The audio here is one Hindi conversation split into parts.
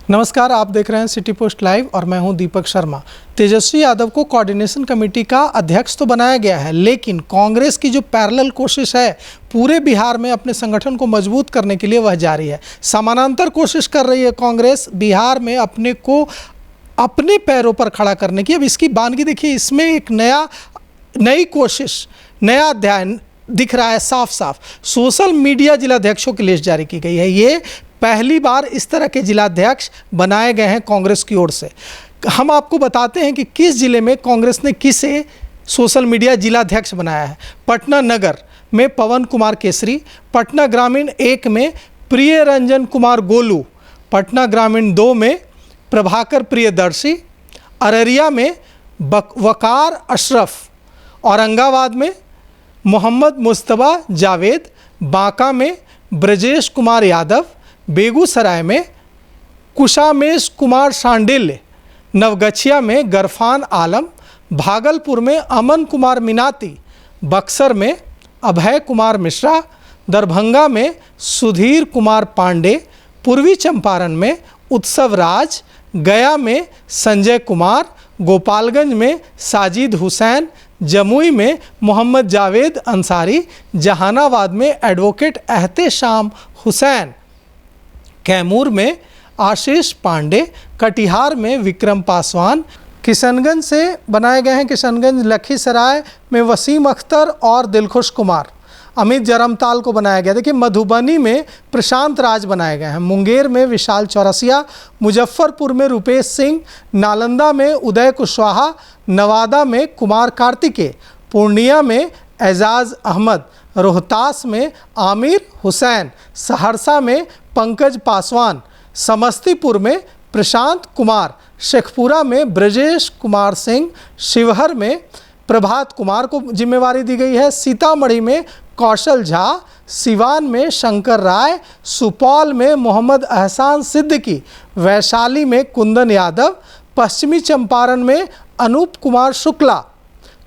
नमस्कार, आप देख रहे हैं सिटी पोस्ट लाइव और मैं हूं दीपक शर्मा। तेजस्वी यादव को कोऑर्डिनेशन कमेटी का अध्यक्ष तो बनाया गया है, लेकिन कांग्रेस की जो पैरेलल कोशिश है पूरे बिहार में अपने संगठन को मजबूत करने के लिए वह जारी है। समानांतर कोशिश कर रही है कांग्रेस बिहार में अपने को अपने पैरों पर खड़ा करने की। अब इसकी बानगी देखिए, इसमें एक नई कोशिश, नया अध्याय दिख रहा है साफ साफ। सोशल मीडिया जिलाध्यक्षों की लिस्ट जारी की गई है। ये पहली बार इस तरह के जिलाध्यक्ष बनाए गए हैं कांग्रेस की ओर से। हम आपको बताते हैं कि किस जिले में कांग्रेस ने किसे सोशल मीडिया जिलाध्यक्ष बनाया है। पटना नगर में पवन कुमार केसरी, पटना ग्रामीण 1 में प्रिय रंजन कुमार गोलू, पटना ग्रामीण 2 में प्रभाकर प्रियदर्शी, अररिया में वकार अशरफ, औरंगाबाद में मोहम्मद मुस्तबा जावेद, बांका में ब्रजेश कुमार यादव, बेगूसराय में कुशामेश कुमार शांडिल्य, नवगछिया में गरफान आलम, भागलपुर में अमन कुमार मीनाती, बक्सर में अभय कुमार मिश्रा, दरभंगा में सुधीर कुमार पांडे, पूर्वी चंपारण में उत्सव राज, गया में संजय कुमार, गोपालगंज में साजिद हुसैन, जमुई में मोहम्मद जावेद अंसारी, जहानाबाद में एडवोकेट एहतेशाम हुसैन, कैमूर में आशीष पांडे, कटिहार में विक्रम पासवान, किशनगंज से बनाए गए हैं किशनगंज लखीसराय में वसीम अख्तर और दिलखुश कुमार, अमित जरमताल को बनाया गया। देखिए, मधुबनी में प्रशांत राज बनाए गए हैं, मुंगेर में विशाल चौरसिया, मुजफ्फरपुर में रुपेश सिंह, नालंदा में उदय कुशवाहा, नवादा में कुमार कार्तिकेय, पूर्णिया में एजाज अहमद, रोहतास में आमिर हुसैन, सहरसा में पंकज पासवान, समस्तीपुर में प्रशांत कुमार, शेखपुरा में ब्रजेश कुमार सिंह, शिवहर में प्रभात कुमार को जिम्मेवारी दी गई है, सीतामढ़ी में कौशल झा, सिवान में शंकर राय, सुपौल में मोहम्मद एहसान सिद्दीकी, वैशाली में कुंदन यादव, पश्चिमी चंपारण में अनूप कुमार शुक्ला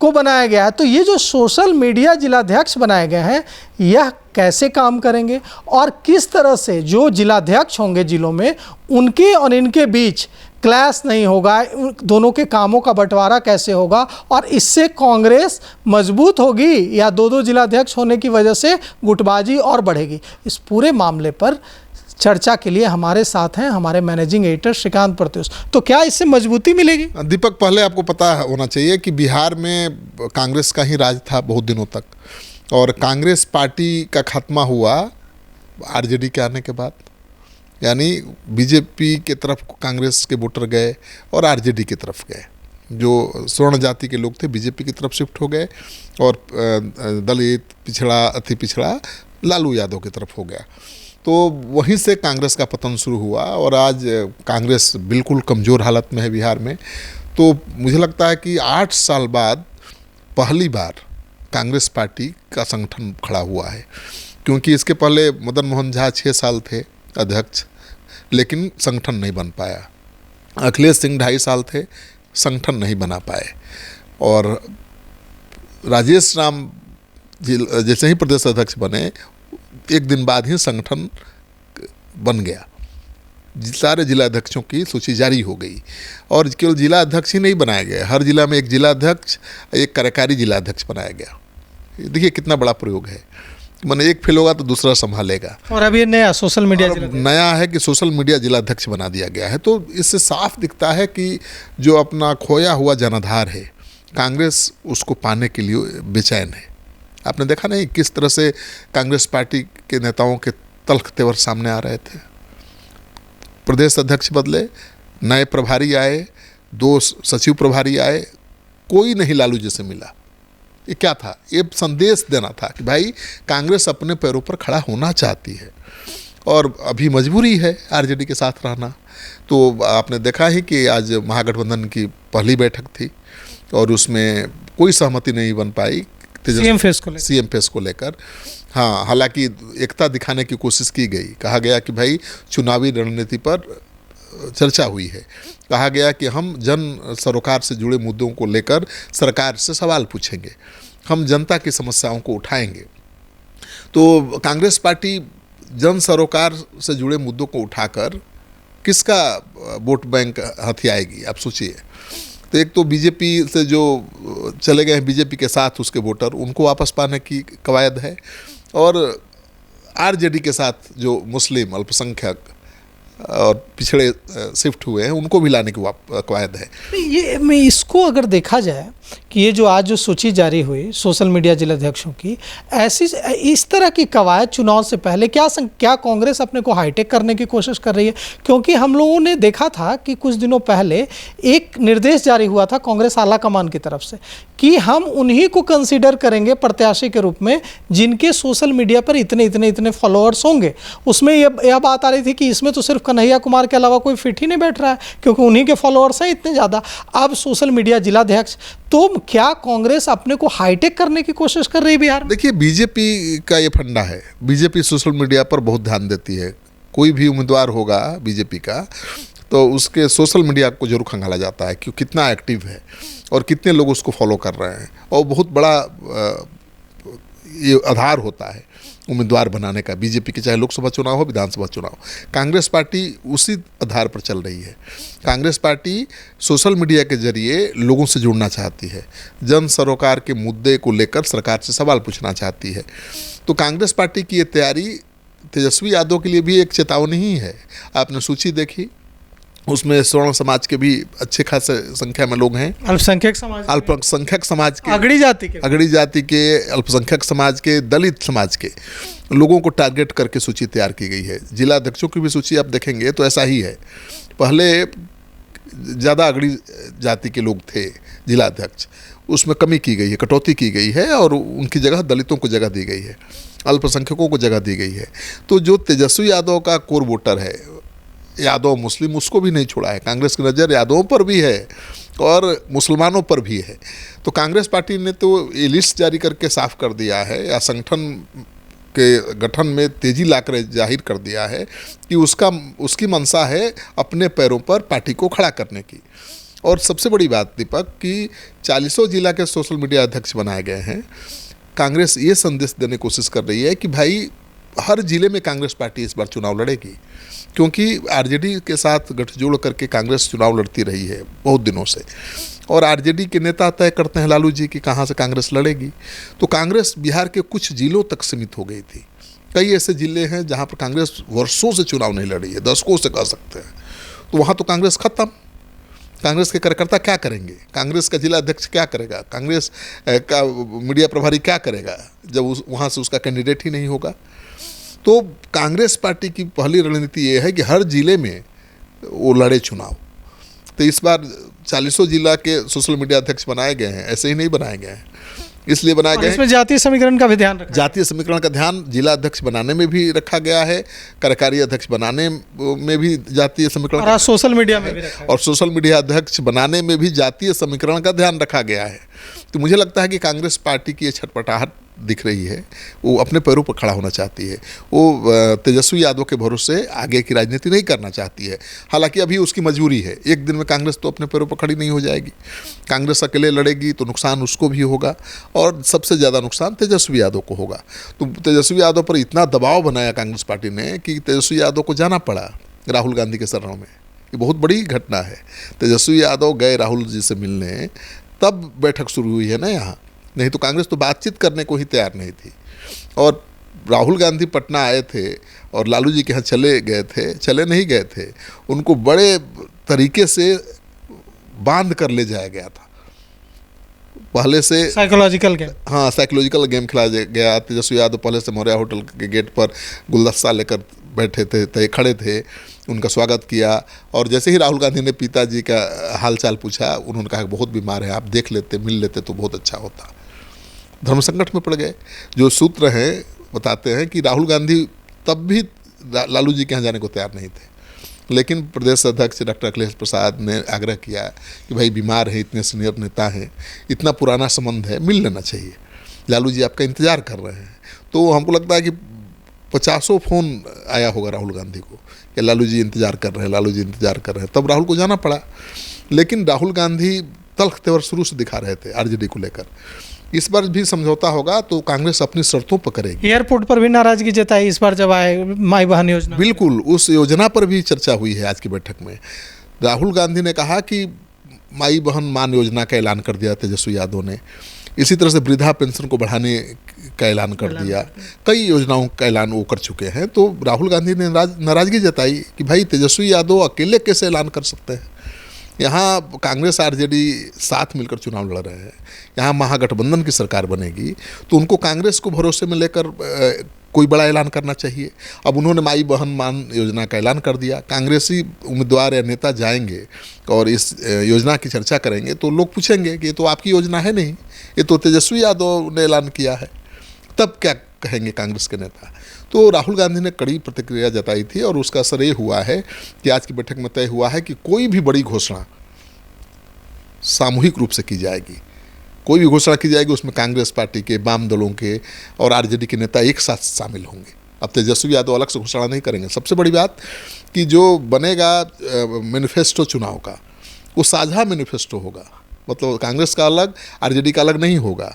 को बनाया गया है। तो ये जो सोशल मीडिया जिलाध्यक्ष बनाए गए हैं, यह कैसे काम करेंगे और किस तरह से जो जिलाध्यक्ष होंगे जिलों में, उनके और इनके बीच क्लैश नहीं होगा, दोनों के कामों का बंटवारा कैसे होगा और इससे कांग्रेस मजबूत होगी या दो जिलाध्यक्ष होने की वजह से गुटबाजी और बढ़ेगी। इस पूरे मामले पर चर्चा के लिए हमारे साथ हैं हमारे मैनेजिंग एडिटर श्रीकांत प्रत्युष। तो क्या इससे मजबूती मिलेगी? दीपक, पहले आपको पता होना चाहिए कि बिहार में कांग्रेस का ही राज था बहुत दिनों तक, और कांग्रेस पार्टी का खात्मा हुआ आरजेडी के आने के बाद। यानी बीजेपी के तरफ कांग्रेस के वोटर गए और आरजेडी की तरफ गए। जो स्वर्ण जाति के लोग थे बीजेपी की तरफ शिफ्ट हो गए और दलित, पिछड़ा, अति पिछड़ा लालू यादव की तरफ हो गया। तो वहीं से कांग्रेस का पतन शुरू हुआ और आज कांग्रेस बिल्कुल कमज़ोर हालत में है बिहार में। तो मुझे लगता है कि 8 साल बाद पहली बार कांग्रेस पार्टी का संगठन खड़ा हुआ है, क्योंकि इसके पहले मदन मोहन झा 6 साल थे अध्यक्ष, लेकिन संगठन नहीं बन पाया। अखिलेश सिंह 2.5 साल थे, संगठन नहीं बना पाए, और राजेश राम जैसे ही प्रदेश अध्यक्ष बने 1 दिन बाद ही संगठन बन गया। सारे जिलाध्यक्षों की सूची जारी हो गई और केवल जिला अध्यक्ष ही नहीं बनाया गया, हर जिला में एक जिलाध्यक्ष, एक कार्यकारी जिलाध्यक्ष बनाया गया। देखिए कितना बड़ा प्रयोग है, माने एक फेल होगा तो दूसरा संभालेगा। और अब ये नया सोशल मीडिया नया है कि सोशल मीडिया जिलाध्यक्ष बना दिया गया है। तो इससे साफ दिखता है कि जो अपना खोया हुआ जनाधार है कांग्रेस, उसको पाने के लिए बेचैन है। आपने देखा नहीं किस तरह से कांग्रेस पार्टी के नेताओं के तल्ख तेवर सामने आ रहे थे। प्रदेश अध्यक्ष बदले, नए प्रभारी आए, 2 सचिव प्रभारी आए, कोई नहीं लालू जैसे मिला। ये क्या था? ये संदेश देना था कि भाई कांग्रेस अपने पैरों पर खड़ा होना चाहती है और अभी मजबूरी है आरजेडी के साथ रहना। तो आपने देखा ही कि आज महागठबंधन की पहली बैठक थी और उसमें कोई सहमति नहीं बन पाई सीएम फेस को लेकर। हाँ, हालांकि एकता दिखाने की कोशिश की गई, कहा गया कि भाई चुनावी रणनीति पर चर्चा हुई है, कहा गया कि हम जन सरोकार से जुड़े मुद्दों को लेकर सरकार से सवाल पूछेंगे, हम जनता की समस्याओं को उठाएंगे। तो कांग्रेस पार्टी जन सरोकार से जुड़े मुद्दों को उठाकर किसका वोट बैंक हथियाएगी, आप सोचिए। तो एक तो बीजेपी से जो चले गए हैं बीजेपी के साथ उसके वोटर, उनको वापस पाने की कवायद है, और आरजेडी के साथ जो मुस्लिम अल्पसंख्यक और पिछड़े शिफ्ट हुए हैं उनको भी लाने की कवायद है। ये मैं इसको अगर देखा जाए कि ये जो आज जो सूची जारी हुई सोशल मीडिया जिलाध्यक्षों की, ऐसी इस तरह की कवायद चुनाव से पहले क्या कांग्रेस अपने को हाईटेक करने की कोशिश कर रही है? क्योंकि हम लोगों ने देखा था कि कुछ दिनों पहले एक निर्देश जारी हुआ था कांग्रेस आला कमान की तरफ से कि हम उन्हीं को कंसीडर करेंगे प्रत्याशी के रूप में जिनके सोशल मीडिया पर इतने इतने इतने फॉलोअर्स होंगे। उसमें यह बात आ रही थी कि इसमें तो सिर्फ कन्हैया कुमार के अलावा कोई फिट ही नहीं बैठ रहा है क्योंकि उन्हीं के फॉलोअर्स हैं इतने ज़्यादा। अब सोशल मीडिया जिलाध्यक्ष, तो क्या कांग्रेस अपने को हाईटेक करने की कोशिश कर रही है बिहार में? देखिए, बीजेपी का ये फंडा है, बीजेपी सोशल मीडिया पर बहुत ध्यान देती है। कोई भी उम्मीदवार होगा बीजेपी का तो उसके सोशल मीडिया को जरूर खंगाला जाता है कि कितना एक्टिव है और कितने लोग उसको फॉलो कर रहे हैं, और बहुत बड़ा ये आधार होता है उम्मीदवार बनाने का बीजेपी के, चाहे लोकसभा चुनाव हो विधानसभा चुनाव। कांग्रेस पार्टी उसी आधार पर चल रही है। कांग्रेस पार्टी सोशल मीडिया के जरिए लोगों से जुड़ना चाहती है, जन सरोकार के मुद्दे को लेकर सरकार से सवाल पूछना चाहती है। तो कांग्रेस पार्टी की ये तैयारी तेजस्वी यादव के लिए भी एक चेतावनी ही है। आपने सूची देखी, उसमें स्वर्ण समाज के भी अच्छे खासे संख्या में लोग हैं, अल्पसंख्यक समाज के, अगड़ी जाति के, अल्पसंख्यक समाज के, दलित समाज के लोगों को टारगेट करके सूची तैयार की गई है। जिला अध्यक्षों की भी सूची आप देखेंगे तो ऐसा ही है। पहले ज़्यादा अगड़ी जाति के लोग थे जिला अध्यक्ष, उसमें कमी की गई है, कटौती की गई है, और उनकी जगह दलितों को जगह दी गई है, अल्पसंख्यकों को जगह दी गई है। तो जो तेजस्वी यादव का कोर वोटर है, यादव मुस्लिम, उसको भी नहीं छोड़ा है। कांग्रेस की नज़र यादवों पर भी है और मुसलमानों पर भी है। तो कांग्रेस पार्टी ने तो ये लिस्ट जारी करके साफ कर दिया है, या संगठन के गठन में तेजी लाकर जाहिर कर दिया है कि उसकी मंशा है अपने पैरों पर पार्टी को खड़ा करने की। और सबसे बड़ी बात दीपक कि 40 जिला के सोशल मीडिया अध्यक्ष बनाए गए हैं। कांग्रेस ये संदेश देने की कोशिश कर रही है कि भाई हर जिले में कांग्रेस पार्टी इस बार चुनाव लड़ेगी, क्योंकि आरजेडी के साथ गठजोड़ करके कांग्रेस चुनाव लड़ती रही है बहुत दिनों से, और आरजेडी के नेता तय करते हैं लालू जी कि कहाँ से कांग्रेस लड़ेगी। तो कांग्रेस बिहार के कुछ जिलों तक सीमित हो गई थी। कई ऐसे जिले हैं जहाँ पर कांग्रेस वर्षों से चुनाव नहीं लड़ी है, दशकों से कह सकते हैं। तो वहाँ तो कांग्रेस खत्म। कांग्रेस के कार्यकर्ता क्या करेंगे, कांग्रेस का जिला अध्यक्ष क्या करेगा, कांग्रेस का मीडिया प्रभारी क्या करेगा जब वहाँ से उसका कैंडिडेट ही नहीं होगा। तो कांग्रेस पार्टी की पहली रणनीति ये है कि हर जिले में वो लड़े चुनाव। तो इस बार 40 जिला के सोशल मीडिया अध्यक्ष बनाए गए हैं, ऐसे ही नहीं बनाए गए हैं, इसलिए बनाए गए हैं। इसमें जातीय समीकरण का भी ध्यान रखा, जातीय समीकरण का ध्यान जिला अध्यक्ष बनाने में भी रखा गया है, कार्यकारी अध्यक्ष बनाने में भी जातीय समीकरण, और सोशल मीडिया में भी रखा है, और सोशल मीडिया अध्यक्ष बनाने में भी जातीय समीकरण का ध्यान रखा गया है। तो मुझे लगता है कि कांग्रेस पार्टी की ये छटपटाहट दिख रही है, वो अपने पैरों पर खड़ा होना चाहती है। वो तेजस्वी यादव के भरोसे आगे की राजनीति नहीं करना चाहती है। हालांकि अभी उसकी मजबूरी है, एक दिन में कांग्रेस तो अपने पैरों पर खड़ी नहीं हो जाएगी। कांग्रेस अकेले लड़ेगी तो नुकसान उसको भी होगा, और सबसे ज़्यादा नुकसान तेजस्वी यादव को होगा। तो तेजस्वी यादव पर इतना दबाव बनाया कांग्रेस पार्टी ने कि तेजस्वी यादव को जाना पड़ा राहुल गांधी के शरणों में। ये बहुत बड़ी घटना है। तेजस्वी यादव गए राहुल जी से मिलने, तब बैठक शुरू हुई है ना यहाँ, नहीं तो कांग्रेस तो बातचीत करने को ही तैयार नहीं थी। और राहुल गांधी पटना आए थे और लालू जी के यहाँ चले नहीं गए थे, उनको बड़े तरीके से बांध कर ले जाया गया था। पहले से साइकोलॉजिकल गेम, हाँ, साइकोलॉजिकल गेम खेला गया। तेजस्वी यादव पहले से मौर्या होटल के गेट पर गुलदस्ता लेकर बैठे थे, खड़े थे, उनका स्वागत किया। और जैसे ही राहुल गांधी ने पिताजी का हालचाल पूछा, उन्होंने कहा बहुत बीमार है, आप देख लेते, मिल लेते तो बहुत अच्छा होता। धर्म संकट में पड़ गए। जो सूत्र हैं बताते हैं कि राहुल गांधी तब भी लालू जी के यहाँ जाने को तैयार नहीं थे, लेकिन प्रदेश अध्यक्ष डॉक्टर अखिलेश प्रसाद ने आग्रह किया कि भाई बीमार है, इतने सीनियर नेता हैं, इतना पुराना संबंध है, मिल लेना चाहिए, लालू जी आपका इंतज़ार कर रहे हैं। तो हमको लगता है कि 50 फ़ोन आया होगा राहुल गांधी को कि लालू जी इंतज़ार कर रहे हैं, लालू जी इंतज़ार कर रहे हैं। तब राहुल को जाना पड़ा। लेकिन राहुल गांधी तल्ख तेवर शुरू से दिखा रहे थे आरजेडी को लेकर इस बार भी समझौता होगा तो कांग्रेस अपनी शर्तों पर करेगी। एयरपोर्ट पर भी नाराजगी जताई इस बार जब आए माई बहन योजना। बिल्कुल, उस योजना पर भी चर्चा हुई है आज की बैठक में। राहुल गांधी ने कहा कि माई बहन मान योजना का ऐलान कर दिया तेजस्वी यादव ने। इसी तरह से वृद्धा पेंशन को बढ़ाने का ऐलान कर दिया। कई योजनाओं का ऐलान वो कर चुके हैं। तो राहुल गांधी ने नाराजगी जताई कि भाई तेजस्वी यादव अकेले कैसे ऐलान कर सकते हैं। यहाँ कांग्रेस आरजेडी साथ मिलकर चुनाव लड़ रहे हैं, यहाँ महागठबंधन की सरकार बनेगी, तो उनको कांग्रेस को भरोसे में लेकर कोई बड़ा ऐलान करना चाहिए। अब उन्होंने माई बहन मान योजना का ऐलान कर दिया। कांग्रेसी उम्मीदवार या नेता जाएंगे और इस योजना की चर्चा करेंगे तो लोग पूछेंगे कि ये तो आपकी योजना है नहीं, ये तो तेजस्वी यादव ने ऐलान किया है। तब क्या कहेंगे कांग्रेस के नेता। तो राहुल गांधी ने कड़ी प्रतिक्रिया जताई थी और उसका असर ये हुआ है कि आज की बैठक में तय हुआ है कि कोई भी बड़ी घोषणा सामूहिक रूप से की जाएगी। कोई भी घोषणा की जाएगी उसमें कांग्रेस पार्टी के, वाम दलों के और आरजेडी के नेता एक साथ शामिल होंगे। अब तेजस्वी यादव अलग से घोषणा नहीं करेंगे। सबसे बड़ी बात कि जो बनेगा मैनिफेस्टो चुनाव का, वो साझा मैनिफेस्टो होगा, मतलब कांग्रेस का अलग आरजेडी का अलग नहीं होगा।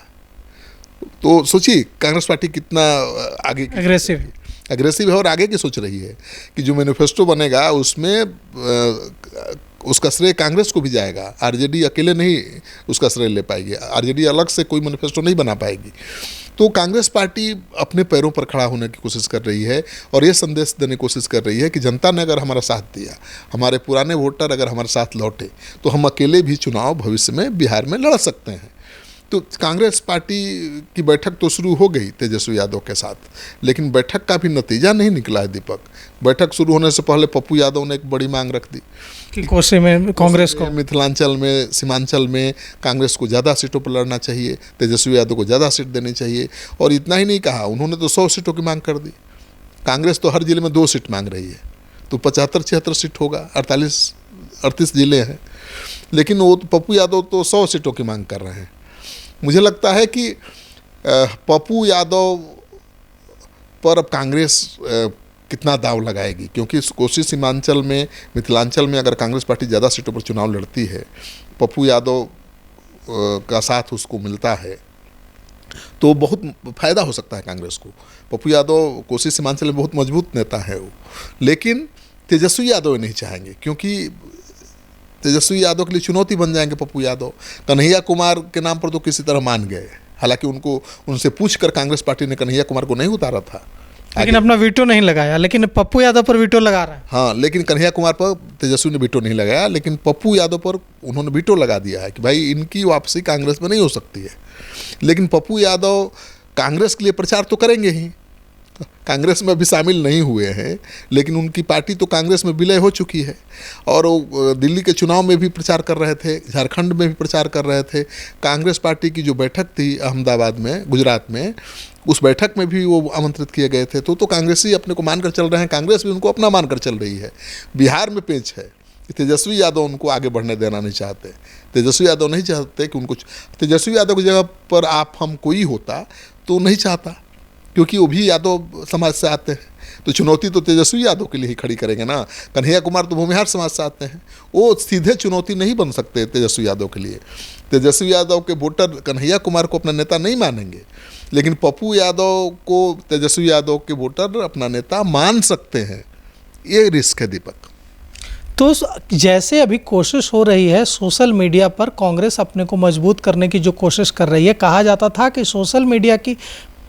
तो सोचिए कांग्रेस पार्टी कितना आगे एग्रेसिव है और आगे की सोच रही है कि जो मैनिफेस्टो बनेगा उसमें उसका श्रेय कांग्रेस को भी जाएगा। आरजेडी अकेले नहीं उसका श्रेय ले पाएगी, आरजेडी अलग से कोई मैनिफेस्टो नहीं बना पाएगी। तो कांग्रेस पार्टी अपने पैरों पर खड़ा होने की कोशिश कर रही है और ये संदेश देने की कोशिश कर रही है कि जनता ने अगर हमारा साथ दिया, हमारे पुराने वोटर अगर हमारे साथ लौटे, तो हम अकेले भी चुनाव भविष्य में बिहार में लड़ सकते हैं। तो कांग्रेस पार्टी की बैठक तो शुरू हो गई तेजस्वी यादव के साथ, लेकिन बैठक का भी नतीजा नहीं निकला है दीपक। बैठक शुरू होने से पहले पप्पू यादव ने एक बड़ी मांग रख दी कि कोसे में कांग्रेस को, मिथिलांचल में, सीमांचल में कांग्रेस को ज़्यादा सीटों पर लड़ना चाहिए, तेजस्वी यादव को ज़्यादा सीट देनी चाहिए। और इतना ही नहीं कहा, उन्होंने तो 100 सीटों की मांग कर दी। कांग्रेस तो हर जिले में 2 सीट मांग रही है, तो 75-76 सीट होगा, 38 जिले हैं। लेकिन वो पप्पू यादव तो 100 सीटों की मांग कर रहे हैं। मुझे लगता है कि पप्पू यादव पर अब कांग्रेस कितना दाव लगाएगी, क्योंकि कोसी सीमांचल में, मिथिलांचल में अगर कांग्रेस पार्टी ज़्यादा सीटों पर चुनाव लड़ती है, पप्पू यादव का साथ उसको मिलता है, तो बहुत फ़ायदा हो सकता है कांग्रेस को। पप्पू यादव कोसी सीमांचल में बहुत मजबूत नेता है वो, लेकिन तेजस्वी यादव नहीं चाहेंगे, क्योंकि तेजस्वी यादव के लिए चुनौती बन जाएंगे पप्पू यादव। कन्हैया कुमार के नाम पर तो किसी तरह मान गए, हालांकि उनसे पूछकर कांग्रेस पार्टी ने कन्हैया कुमार को नहीं उतारा था, लेकिन अपना वीटो नहीं लगाया। लेकिन पप्पू यादव पर वीटो लगा रहा है। हाँ, लेकिन कन्हैया कुमार पर तेजस्वी ने वीटो नहीं लगाया, लेकिन पप्पू यादव पर उन्होंने वीटो लगा दिया है कि भाई इनकी वापसी कांग्रेस में नहीं हो सकती है। लेकिन पप्पू यादव कांग्रेस के लिए प्रचार तो करेंगे ही, कांग्रेस में अभी शामिल नहीं हुए हैं, लेकिन उनकी पार्टी तो कांग्रेस में विलय हो चुकी है। और वो दिल्ली के चुनाव में भी प्रचार कर रहे थे, झारखंड में भी प्रचार कर रहे थे। कांग्रेस पार्टी की जो बैठक थी अहमदाबाद में, गुजरात में, उस बैठक में भी वो आमंत्रित किए गए थे। तो कांग्रेसी अपने को मानकर चल रहे हैं, कांग्रेस भी उनको अपना मानकर चल रही है। बिहार में पेच है कि तेजस्वी यादव उनको आगे बढ़ने देना नहीं चाहते। तेजस्वी यादव नहीं चाहते कि उनको, तेजस्वी यादव की जगह पर आप हम कोई होता तो नहीं चाहता, क्योंकि वो भी यादव समाज से आते हैं। तो चुनौती तो तेजस्वी यादव के लिए ही खड़ी करेंगे ना। कन्हैया कुमार तो भूमिहार समाज से आते हैं, वो सीधे चुनौती नहीं बन सकते तेजस्वी यादव के लिए। तेजस्वी यादव के वोटर कन्हैया कुमार को अपना नेता नहीं मानेंगे, लेकिन पप्पू यादव को तेजस्वी यादव के वोटर अपना नेता मान सकते हैं। ये रिस्क है दीपक। तो जैसे अभी कोशिश हो रही है सोशल मीडिया पर कांग्रेस अपने को मजबूत करने की जो कोशिश कर रही है, कहा जाता था कि सोशल मीडिया की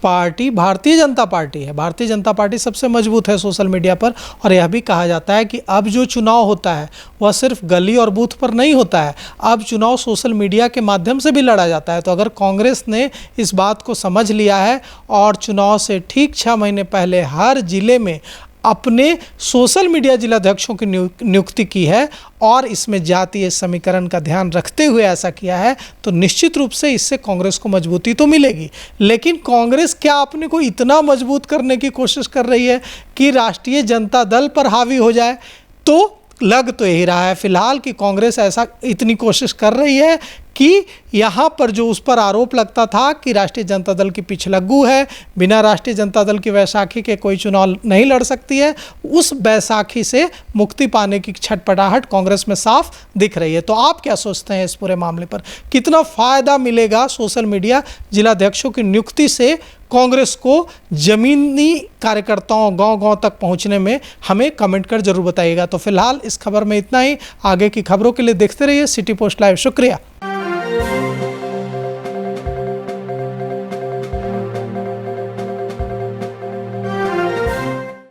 पार्टी भारतीय जनता पार्टी है, भारतीय जनता पार्टी सबसे मजबूत है सोशल मीडिया पर। और यह भी कहा जाता है कि अब जो चुनाव होता है वह सिर्फ गली और बूथ पर नहीं होता है, अब चुनाव सोशल मीडिया के माध्यम से भी लड़ा जाता है। तो अगर कांग्रेस ने इस बात को समझ लिया है और चुनाव से ठीक 6 महीने पहले हर जिले में अपने सोशल मीडिया जिलाध्यक्षों की नियुक्ति की है और इसमें जातीय समीकरण का ध्यान रखते हुए ऐसा किया है, तो निश्चित रूप से इससे कांग्रेस को मजबूती तो मिलेगी। लेकिन कांग्रेस क्या अपने को इतना मजबूत करने की कोशिश कर रही है कि राष्ट्रीय जनता दल पर हावी हो जाए? तो लग तो यही रहा है फिलहाल कि कांग्रेस ऐसा इतनी कोशिश कर रही है कि यहाँ पर जो उस पर आरोप लगता था कि राष्ट्रीय जनता दल की पिछलग्गू है, बिना राष्ट्रीय जनता दल की वैशाखी के कोई चुनाव नहीं लड़ सकती है, उस बैसाखी से मुक्ति पाने की छटपटाहट कांग्रेस में साफ दिख रही है। तो आप क्या सोचते हैं इस पूरे मामले पर? कितना फ़ायदा मिलेगा सोशल मीडिया जिलाध्यक्षों की नियुक्ति से कांग्रेस को जमीनी कार्यकर्ताओं गांव-गांव तक पहुंचने में? हमें कमेंट कर जरूर बताइएगा। तो फिलहाल इस खबर में इतना ही। आगे की खबरों के लिए देखते रहिए सिटी पोस्ट लाइव। शुक्रिया।